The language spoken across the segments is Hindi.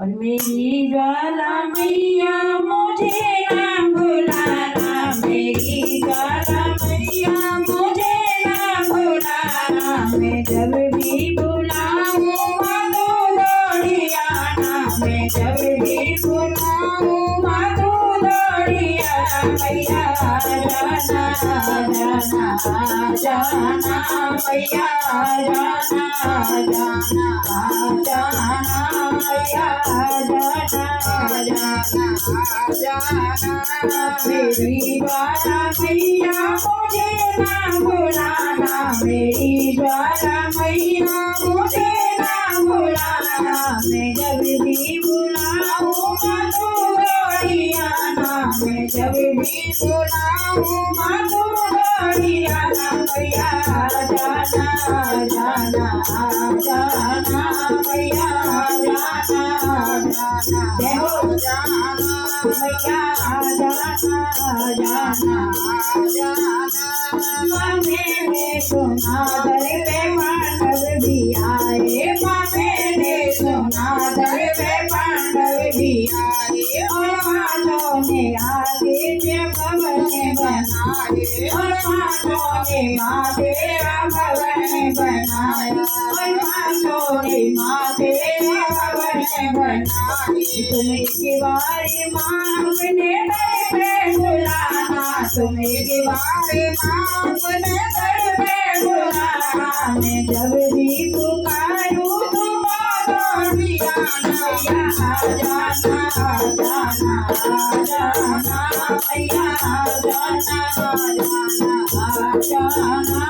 और मेरी ज्वाला मैया मुझे ना भुलाना, मेरी ज्वाला मैया मुझे ना भुलाना। मैं जब भी बुलाऊं माधो दौड़ी आना, मैं जब भी बुलाऊं माधो दौड़ी आना। मैया जाना जाना जाना, मैया जाना जाना जाना, मैया जाना। मेरी ज्वाला मैया मुझे ना भुलाना, मेरी ज्वाला मैया मुझे ना भुलाना। मैं जब भी बुलाऊं माधो दौड़ी आना, मैं जब भी बुलाऊं माधो दौड़ी आना। मैया जाना जाना जाना, मैया जाना जाना, जय हो जाना, मैया जाना जाना जाना। मैंने सुना दर पे पांडव भी आए, मैंने सुना दर पे पांडव भी आए। और पांडवों ने आदित्य भवन बनाए, और पांडवों ने महादेवा भवन बनाया, और पांडवों ने महादेवा भवन बनाए। तुम्हें दीवारी माँ अपने दर पे बुलाना, तुम्हें दीवारी माँ अपने दर पे बुलाना। मैं जब भी पुकारूं तुम दौड़ी आना। मैया जाना जाना जाना, मैया जाना जाना जाना।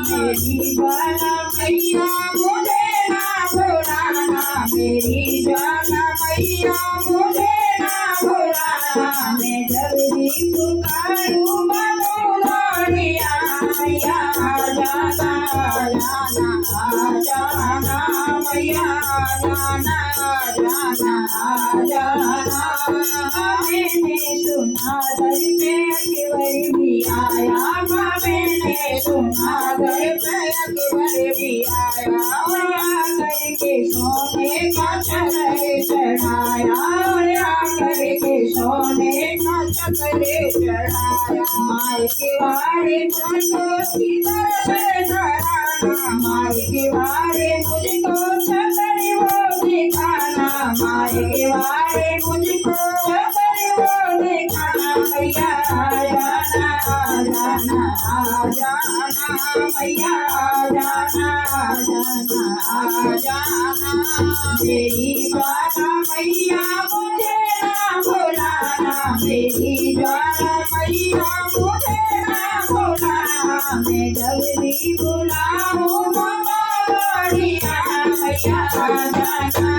मेरी ज्वाला मैया मुझे ना भुलाना, मेरी ज्वाला मैया मुझे ना भुलाना। मैं जब भी पुकारूं माधो दौड़ी आना। मैया जाना जाना जाना, मैया जाना जाना जाना। मैंने सुना दर पे अकबर भी आया, मैंने सुना दर पे अकबर भी आया। और आकर के सोने का चक्कर चढ़ाया, और आकर के सोने का चक्कर चढ़ाया। माई के बारे मुझको किधर से चढ़ाना, माई के बारे मुझको चक्कर वो दिखाना, माई के बारे मुझको चक्कर वो दिखाना। मैया जाना जाना जाना, मैया जाना जाना जाना। मेरी ज्वाला मैया मुझे ना भुलाना, मेरी ज्वाला मैया मुझे ना भुलाना। मैं जब भी बुलाऊं माधो दौड़ी आना। मैया जाना जाना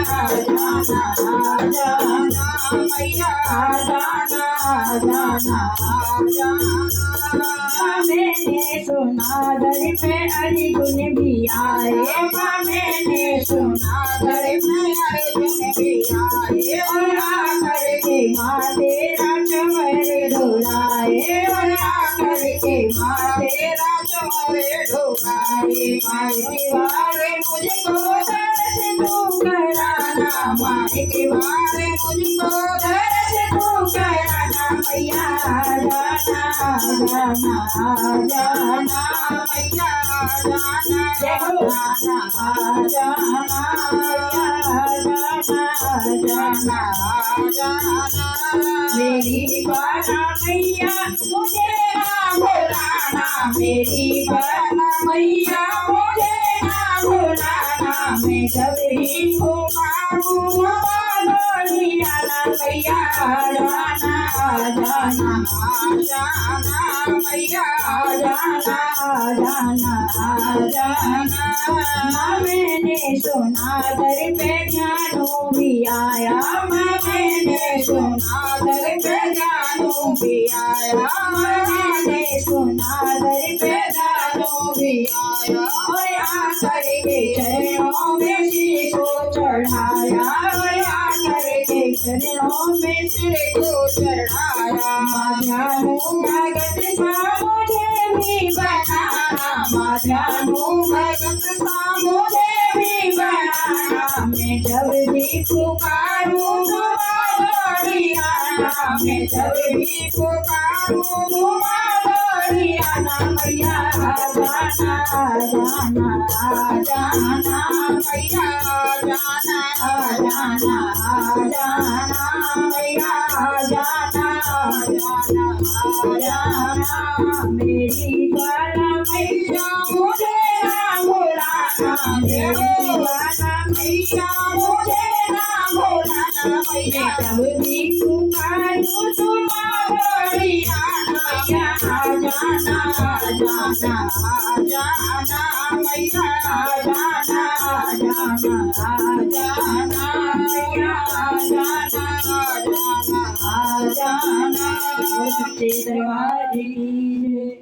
जाना, मैया जाना जाना जाना। मैंने सुना दर पे अर्जुन भी आए, मैंने सुना दर पे अर्जुन भी आए। और आकर के माँ तेरा चवर ढुलाए, और आकर के माँ तेरा चवर ढुलाए। माई दीवारे मुझको दर्श तू कराना, माई दीवारे मुझको दर्श तू कराना। मैया जाना जाना जाना, मैया जाना जाना जाना, मैया जाना जाना जाना। मेरी ज्वाला मैया मुझे ना भुलाना, मेरी ज्वाला मैया मुझे ना भुलाना। मैं जब भी पुकारूं माधो दौड़ी आना। मैया जाना जाना जाना, मैया जाना जाना जाना। मैंने सुना दर पे ज्ञानू भी आया, मैंने सुना दर पे ज्ञानू भी आया, मैंने सुना दर पे ज्ञानू भी आया। और आकर के चरणों में सिर को चढ़ाया, और आकर के चरणों में सिर को चढ़ाया। ज्ञानू भगत सा मुझे भी बनाना, ज्ञानू भगत सा मुझे भी बनाना मैं जब भी पुकारूं दौड़ी आना मैं जब भी पुकारूं दौड़ी आना मैया जाना जाना जाना मैया जाना जाना जाना मैया जाना जाना जाना मेरी बाला मैया मुझे ना भुलाना मेरी बाला मैया मुझे ना भुलाना मैया जब भी पुकारूं तुम दौड़ी आना मैया जाना जाना जाना मैया जाना जाना जाना मैया जाना जाना जाना। सच्चे दरबार की